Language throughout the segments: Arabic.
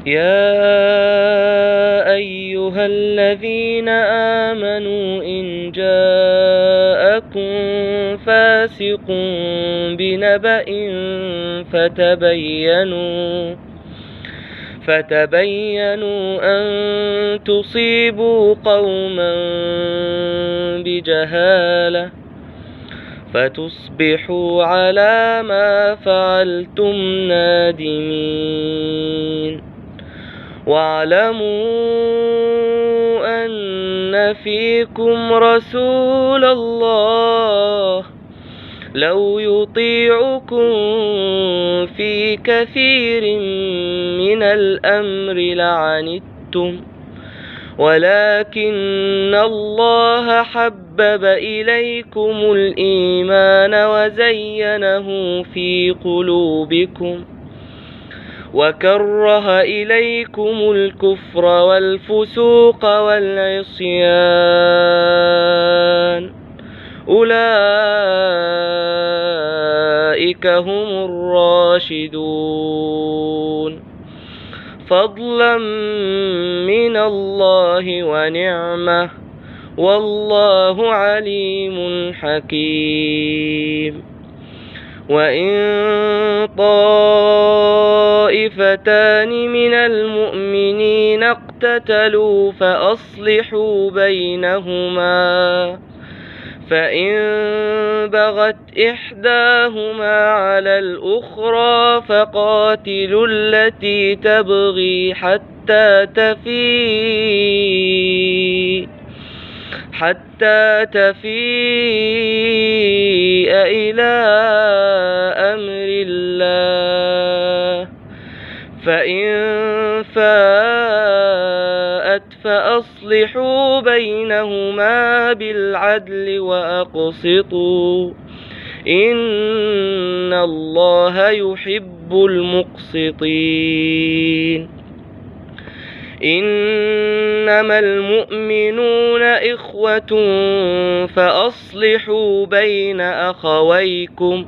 يا أيها الذين آمنوا إن جاءكم فاسق بنبأ فتبينوا أن تصيبوا قوما بجهالة فتصبحوا على ما فعلتم نادمين. واعلموا أن فيكم رسول الله لو يطيعكم في كثير من الأمر لعنتم ولكن الله حبب إليكم الإيمان وزينه في قلوبكم وكره إليكم الكفر والفسوق والعصيان أولئك هم الراشدون فضلا من الله ونعمة والله عليم حكيم. وإن طائفتان من المؤمنين اقتتلوا فأصلحوا بينهما فإن بغت إحداهما على الأخرى فقاتلوا التي تبغي حتى تفيء إلى أمر الله فإن فاءت فأصلحوا بينهما بالعدل وأقسطوا إن الله يحب المقسطين. إنما المؤمنون إخوة فأصلحوا بين أخويكم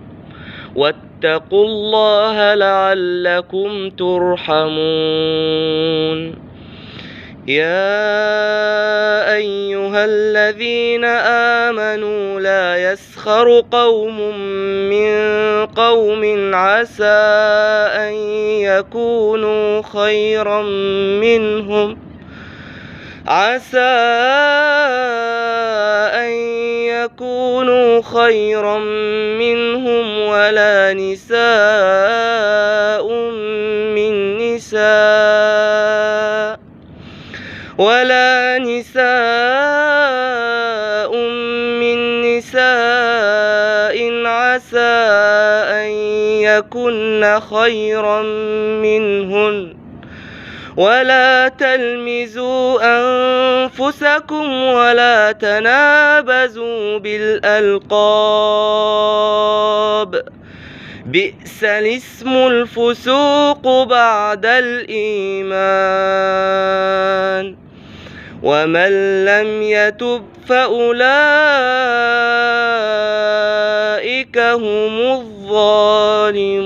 واتقوا الله لعلكم ترحمون. يا أيها الذين آمنوا لا يسخر قوم من قوم عسى أن يكونوا خيرا منهم ولا نساء من نساء عسى أن يكن خيرا منهن ولا تلمزوا أنفسكم ولا تنابزوا بالألقاب بئس الاسم الفسوق بعد الإيمان ومن لم يتب فأولئك هم الظالمون.